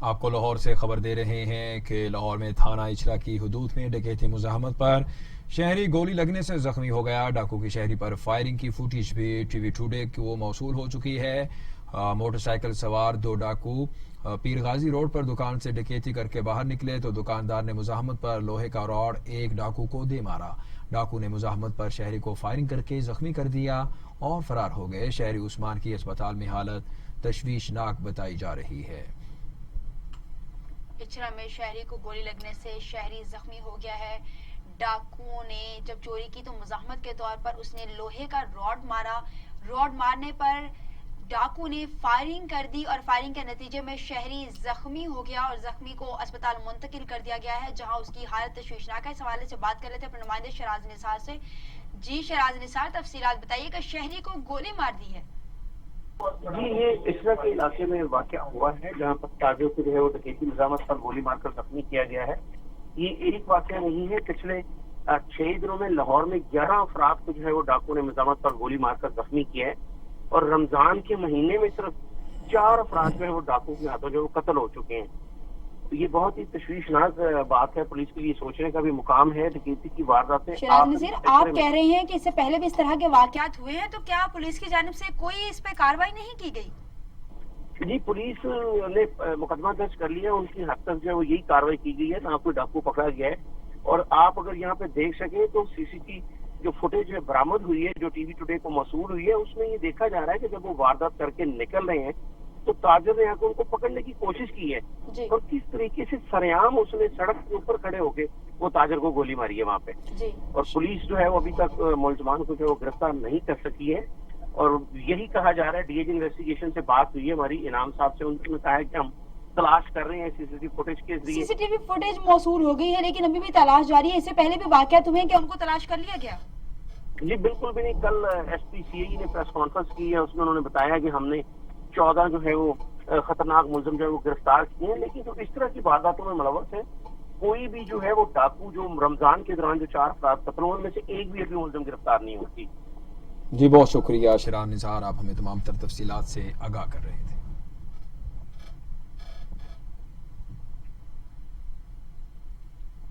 آپ کو لاہور سے خبر دے رہے ہیں کہ لاہور میں تھانہ اچرا کی حدود میں ڈکیتی مزاحمت پر شہری گولی لگنے سے زخمی ہو گیا۔ ڈاکو کی شہری پر فائرنگ کی فوٹیج بھی ٹی وی ٹوڈے کو موصول ہو چکی ہے۔ موٹر سائیکل سوار دو ڈاکو پیر غازی روڈ پر دکان سے ڈکیتی کر کے باہر نکلے تو دکاندار نے مزاحمت پر لوہے کا راڈ ایک ڈاکو کو دے مارا۔ ڈاکو نے مزاحمت پر شہری کو فائرنگ کر کے زخمی کر دیا اور فرار ہو گئے۔ شہری عثمان کی اسپتال میں حالت تشویشناک بتائی جا رہی ہے۔ اچرا میں شہری کو گولی لگنے سے شہری زخمی ہو گیا ہے۔ ڈاکو نے جب چوری کی تو مزاحمت کے طور پر اس نے لوہے کا راڈ مارا۔ راڈ مارنے پر ڈاکو نے فائرنگ کر دی اور فائرنگ کے نتیجے میں شہری زخمی ہو گیا اور زخمی کو اسپتال منتقل کر دیا گیا ہے، جہاں اس کی حالت تشویشناک ہے۔ اس حوالے سے بات کر رہے تھے اپنے نمائندے شراز نثار سے۔ جی شراز نثار، تفصیلات بتائیے کہ شہری کو گولی مار دی ہے۔ جی، یہ اسرا کے علاقے میں واقع ہوا ہے، جہاں پر تاجروں کو جو ہے وہ ڈکیتی مزاحمت پر گولی مار کر زخمی کیا گیا ہے۔ یہ ایک واقعہ نہیں ہے، پچھلے 6 دنوں میں لاہور میں 11 افراد کو جو ہے وہ ڈاکو نے مزاحمت پر گولی مار کر زخمی کیا ہے، اور رمضان کے مہینے میں صرف 4 افراد جو ہے وہ ڈاکو کے ہاتھوں جو ہے وہ قتل ہو چکے ہیں۔ تو یہ بہت ہی تشویشناک بات ہے، پولیس کے لیے سوچنے کا بھی مقام ہے۔ ڈکیتی کی وارداتیں شراز نذیر، آپ کہہ رہے ہیں کہ اس سے پہلے بھی اس طرح کے واقعات ہوئے ہیں، تو کیا پولیس کی جانب سے کوئی اس پہ کارروائی نہیں کی گئی؟ جی، پولیس نے مقدمہ درج کر لیا، ان کی حد تک جو ہے وہ یہی کارروائی کی گئی ہے، نہ کوئی ڈاکو پکڑا گیا ہے۔ اور آپ اگر یہاں پہ دیکھ سکیں تو سی سی ٹی جو فوٹیج برآمد ہوئی ہے، جو ٹی وی ٹوڈے کو موصول ہوئی ہے، اس میں یہ دیکھا جا رہا ہے کہ جب وہ واردات کر کے نکل رہے ہیں تو تاجر نے یہاں کو ان کو پکڑنے کی کوشش کی ہے، اور کس طریقے سے سریعام اس نے سڑک کے اوپر کھڑے ہو کے وہ تاجر کو گولی ماری ہے وہاں پہ۔ اور پولیس جو ہے وہ ابھی تک ملزمان کو جو ہے وہ گرفتار نہیں کر سکی ہے، اور یہی کہا جا رہا ہے۔ ڈی اے جی انویسٹیگیشن سے بات ہوئی ہے ہماری انعام صاحب سے، انہوں نے کہا ہے کہ ہم تلاش کر رہے ہیں سی سی ٹی وی فوٹیج کے ذریعے۔ سی سی ٹی وی فوٹیج موصول ہو گئی ہے، لیکن ابھی بھی تلاش جاری ہے۔ اس سے پہلے بھی واقعات ہوئے ہیں کہ ان کو تلاش کر لیا گیا؟ جی بالکل بھی نہیں۔ کل ایس پی سی اے نے پریس کانفرنس کی ہے، اس میں انہوں نے بتایا کہ ہم نے 14 جو ہے وہ خطرناک ملزم جو ہے وہ گرفتار کیے ہیں، لیکن جو اس طرح کی وارداتوں میں ملوث ہے کوئی بھی جو ہے وہ ڈاکو جو رمضان کے دوران جو 4 افراد قتل ہوئے ان میں سے ایک بھی ابھی ملزم گرفتار نہیں ہوتی۔ جی بہت شکریہ شراز نثار، آپ ہمیں تمام تر تفصیلات سے آگاہ کر رہے تھے۔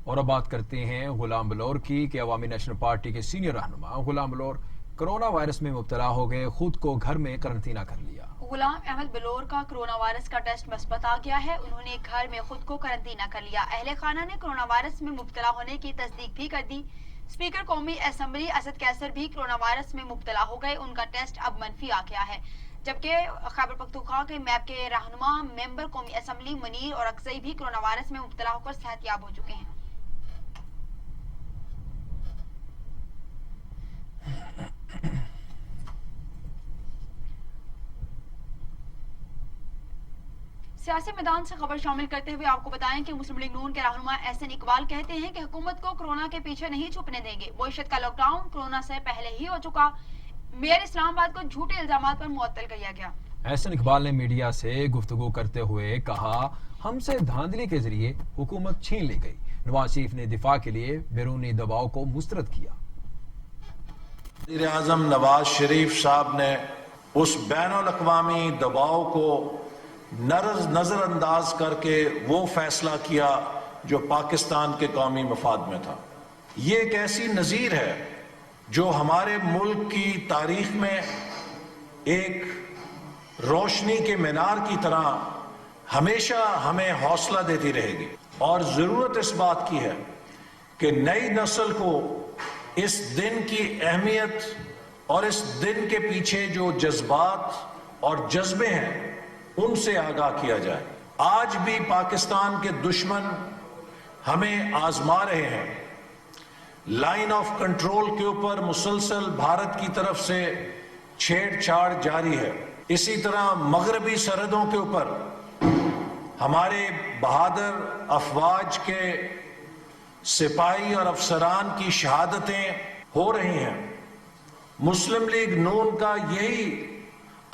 اور اب بات کرتے ہیں غلام بلور کی کہ عوامی نیشنل پارٹی کے سینئر رہنما غلام بلور कोरोना वायरस में मुब्तला हो गए, खुद को घर में करंतना कर लिया। गुलाम अहमद बलोर का कोरोना वायरस का टेस्ट مثبت आ गया है। उन्होंने घर में खुद को करंतना कर लिया। अहले खाना ने कोरोना वायरस में मुब्तला होने की तस्दीक भी कर दी। स्पीकर कौमी असम्बली असद कैसर भी कोरोना वायरस में मुब्तला हो गए। उनका टेस्ट अब मनफी आ गया है, जबकि खैबर पख्तूनख्वा के मैप के रहनुमा मेंबर कौमी असम्बली मनीर और अक्सई भी कोरोना वायरस में मुब्तला होकर सेहतयाब हो चुके हैं। सियासी मैदान से खबर शामिल करते हुए आपको बताएं कि मुस्लिम लीग नून के रहनुमा एहसन इकबाल कहते हैं कि हुकूमत को कोरोना के पीछे नहीं छुपने देंगे। मुईशत का लॉकडाउन कोरोना से पहले ही हो चुका। मेयर इस्लामाबाद को झूठे इल्जामात पर मुअत्तल किया गया। एहसन इकबाल ने मीडिया से गुफ्तगू करते हुए कहा, हमसे धांधली के जरिए हुकूमत छीन ली गई। नवाज शरीफ ने दिफा के लिए बैरूनी दबाव को मुस्तरद किया। वज़ीर आज़म नवाज शरीफ साहब ने उस बैनुल अक़वामी दबाव को नजरअंदाज करके वो फैसला किया जो पाकिस्तान के कौमी मफाद में था। ये एक ऐसी नज़ीर है जो हमारे मुल्क की तारीख में एक रोशनी के मीनार की तरह हमेशा हमें हौसला देती रहेगी। और ज़रूरत इस बात की है कि नई नस्ल को इस दिन की अहमियत और इस दिन के पीछे जो जज्बात और जज्बे हैं उनसे आगाह किया जाए। आज भी पाकिस्तान के दुश्मन हमें आजमा रहे हैं। लाइन ऑफ कंट्रोल के ऊपर मुसलसल भारत की तरफ से छेड़छाड़ जारी है। इसी तरह मगरबी सरहदों के ऊपर हमारे बहादुर अफवाज के सिपाही और अफसरान की शहादतें हो रही हैं। मुस्लिम लीग नून का यही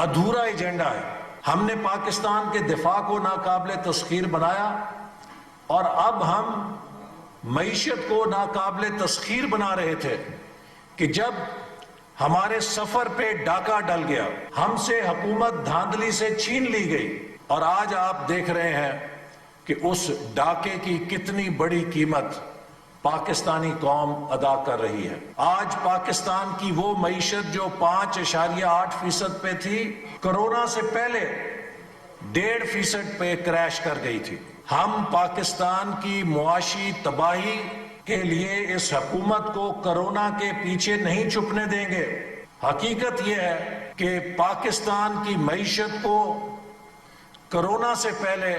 अधूरा एजेंडा है। हमने पाकिस्तान के दिफा को नाकाबिले तस्खीर बनाया और अब हम मईशत को नाकाबिले तस्खीर बना रहे थे कि जब हमारे सफर पे डाका डल गया, हमसे हुकूमत धांधली से छीन ली गई और आज आप देख रहे हैं कि उस डाके की कितनी बड़ी कीमत पाकिस्तानी कौम अदा कर रही है। आज पाकिस्तान की वो मईशत जो 5.8% पे थी, कोरोना से पहले 1.5% पे क्रैश कर गई थी। हम पाकिस्तान की मुआशी तबाही के लिए इस हुकूमत को कोरोना के पीछे नहीं छुपने देंगे। हकीकत यह है कि पाकिस्तान की मईशत को कोरोना से पहले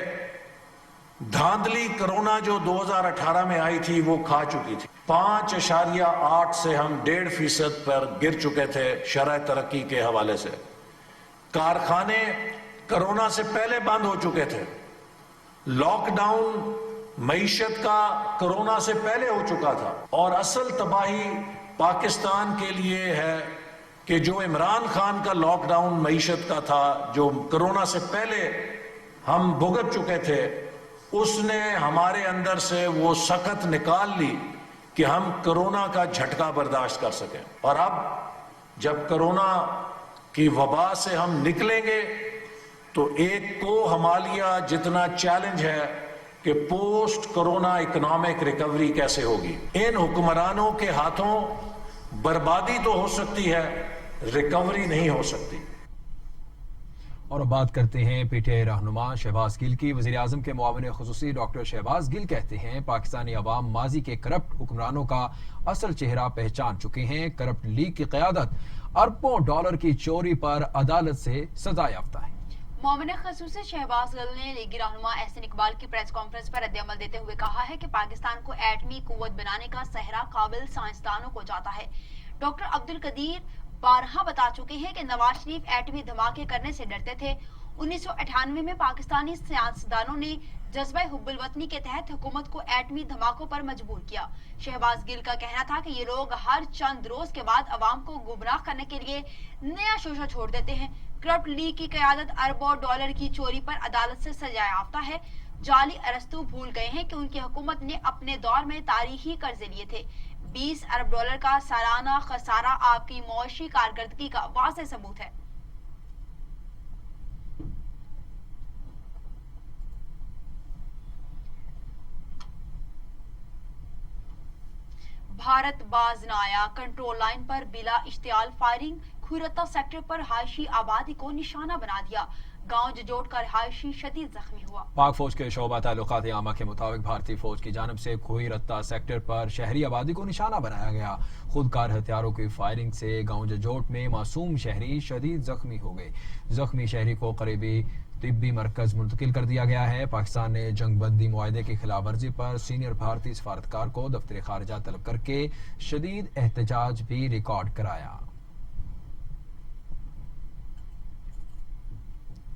धांधली कोरोना जो 2018 में आई थी वो खा चुकी थी। 5.8 से हम 1.5% पर गिर चुके थे शरह तरक्की के हवाले से। कारखाने कोरोना से पहले बंद हो चुके थे। लॉकडाउन मईशत का कोरोना से पहले हो चुका था। और असल तबाही पाकिस्तान के लिए है कि जो इमरान खान का लॉकडाउन मईशत का था, जो कोरोना से पहले हम भुगत चुके थे, उसने हमारे अंदर से वो सकत निकाल ली कि हम कोरोना का झटका बर्दाश्त कर सकें। और अब जब कोरोना की वबा से हम निकलेंगे तो एक को हमालिया जितना चैलेंज है कि पोस्ट कोरोना इकोनॉमिक रिकवरी कैसे होगी। इन हुक्मरानों के हाथों बर्बादी तो हो सकती है, रिकवरी नहीं हो सकती। और अब बात करते हैं पीटीआई रहनुमा शहबाज गिल की। वज़ीर आज़म के मुआविन खुसूसी डॉक्टर शहबाज गिल कहते हैं, पाकिस्तानी अवाम माजी के करप्ट हुक्मरानों का असल चेहरा पहचान चुके हैं। करप्ट लीग की क़यादत अरबों डॉलर की चोरी पर अदालत से सजा याफ्ता है। मुआविन खुसूसी शहबाज गिल ने लीगी रहनुमा एहसन इकबाल की प्रेस कॉन्फ्रेंस पर रद्द-ए-अमल देते हुए कहा है कि पाकिस्तान को एटमी कुव्वत बनाने का सहरा काबिल साइंसदानों को जाता है। डॉक्टर अब्दुल कदीर बारहा बता चुके हैं कि नवाज शरीफ एटमी धमाके करने से डरते थे। 1998 में पाकिस्तानी सियासतदानों ने जज्बा हुब्बुल वतनी के तहत हुकूमत को एटमी धमाकों पर मजबूर किया। शहबाज गिल का कहना था कि ये लोग हर चंद रोज के बाद अवाम को गुमराह करने के लिए नया शोशा छोड़ देते हैं। करप्ट लीग की क़यादत अरबों डॉलर की चोरी पर अदालत से सजा याफ्ता है। जाली अरस्तू भूल गए हैं कि उनकी हुकूमत ने अपने दौर में तारीखी कर्जे लिए थे। 20 अरब डॉलर का सालाना खसारा आपकी मुआशी कारकर्दगी का वाज़ेह सबूत है। भारत बाज न आया, कंट्रोल लाइन पर बिला इश्तियाल फायरिंग, खुरता सेक्टर पर हायशी आबादी को निशाना बना दिया, गांव जजोट का रिहायशी शदीद जख्मी हुआ। पाक फौज के शोबा ताल्लुकात आमा के मुताबिक भारतीय फौज की जानब से खोई रत्ता सेक्टर पर शहरी आबादी को निशाना बनाया गया। खुदकार हथियारों की फायरिंग से गांव जजोट में मासूम शहरी शदीद जख्मी हो गए। जख्मी शहरी को करीबी तिब्बी मरकज मुंतकिल कर दिया गया है। पाकिस्तान ने जंगबंदी मुआहदे की खिलाफ वर्जी पर सीनियर भारतीय सफारतकार को दफ्तर खारजा तलब करके शदीद एहतजाज भी रिकॉर्ड कराया।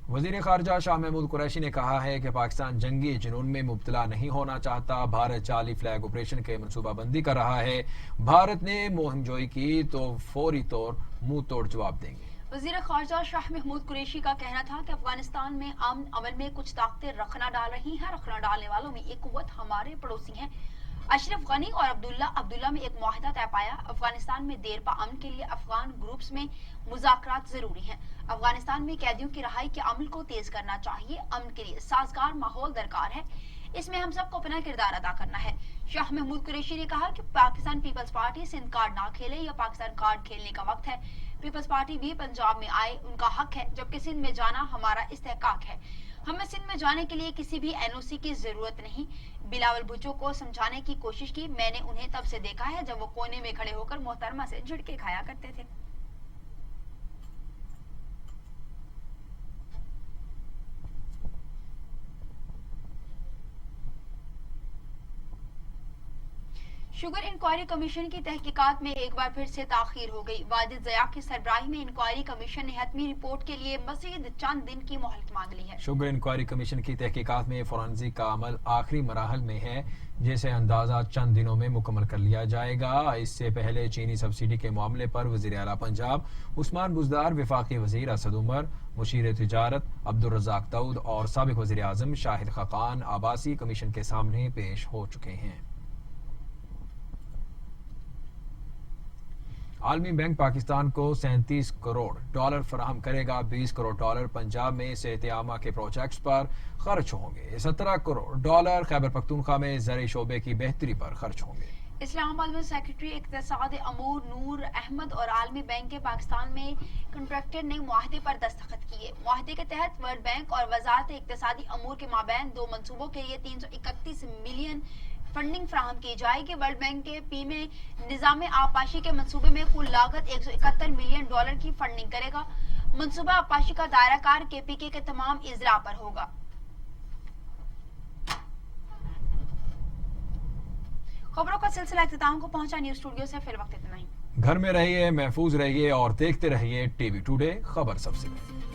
वजीर खारजा शाह महमूद कुरैशी ने कहा है कि पाकिस्तान जंगी जुनून में मुब्तला नहीं होना चाहता। भारत जाली फ्लैग ऑपरेशन के मनसूबाबंदी कर रहा है। भारत ने मुहिमजोई की तो फौरी तौर मुंह तोड़ जवाब देंगे। वजीर खारजा शाह महमूद कुरैशी का कहना था कि अफगानिस्तान में अमन अमल में कुछ ताकतें रखना डाल रही हैं। रखना डालने वालों में एक कुव्वत हमारे पड़ोसी हैं। अशरफ गनी और अब्दुल्ला में एक मुआहदा तय पाया। अफगानिस्तान में देरपा अमन के लिए अफगान ग्रुप्स में मुज़ाकरात जरूरी हैं। अफगानिस्तान में कैदियों की रिहाई के अमल को तेज करना चाहिए। अमन के लिए साजगार माहौल दरकार है। इसमें हम सबको अपना किरदार अदा करना है। शाह महमूद कुरैशी ने कहा कि Pakistan Peoples Party Sindh card ना खेले, या पाकिस्तान कार्ड खेलने का वक्त है। पीपल्स पार्टी भी पंजाब में आए, उनका हक है, जबकि सिंध में जाना हमारा इस्तेहकाक है। हमें सिंध में जाने के लिए किसी भी एनओसी की जरूरत नहीं। बिलावल भुट्टो को समझाने की कोशिश की। मैंने उन्हें तब से देखा है जब वो कोने में खड़े होकर मोहतरमा से झिड़के खाया करते थे। शुगर इंक्वायरी कमीशन की तहकीकात में एक बार फिर से ताखीर हो गई। वाजिद ज़िया की सरबराही में इंक्वायरी कमीशन ने हतमी रिपोर्ट के लिए मज़ीद चंद दिन की मोहलत मांग ली है। शुगर इंक्वायरी कमीशन की तहकीकात में फोरेंसिक का अमल आखिरी मराहल में है, जिसे अंदाजा चंद दिनों में मुकम्मल कर लिया जाएगा। इससे पहले चीनी सब्सिडी के मामले पर वज़ीर आला पंजाब उस्मान बुज़दार, वफाकी वज़ीर असद उमर, मुशीर तिजारत अब्दुल रज़ाक दाऊद और साबिक वज़ीर आज़म शाहिद खाकान आबासी कमीशन के सामने पेश हो चुके हैं। आलमी बैंक पाकिस्तान को $37 करोड़ फराहम करेगा। $20 करोड़ पंजाब में सेहत आमा के प्रोजेक्ट्स पर खर्च होंगे। $17 करोड़ खैबर पख्तूनख्वा में ज़राई शोबे की बेहतरी पर खर्च होंगे। इस्लामाबाद में सेक्रेटरी इक्तिसाद अमूर नूर अहमद और आलमी बैंक के पाकिस्तान में कॉन्ट्रैक्टर ने मुआहदे पर दस्तखत किए। मुआहदे के तहत वर्ल्ड बैंक और वजारत इक्तिसादी अमूर के माबैन दो मंसूबों के लिए 331 मिलियन फंडिंग फराहम की जाएगी। वर्ल्ड बैंक के पी में निजाम आबपाशी के मंसूबे में कुल लागत $171 मिलियन की फंडिंग करेगा। मंसूबा आबपाशी का दायरा कार KPK के तमाम इजरा पर होगा। खबरों का सिलसिला इख्तिताम को पहुंचा। न्यूज स्टूडियो से फिर वक्त इतना ही। घर में रहिए, महफूज रहिए और देखते रहिए TV टुडे, खबर सबसे पहले।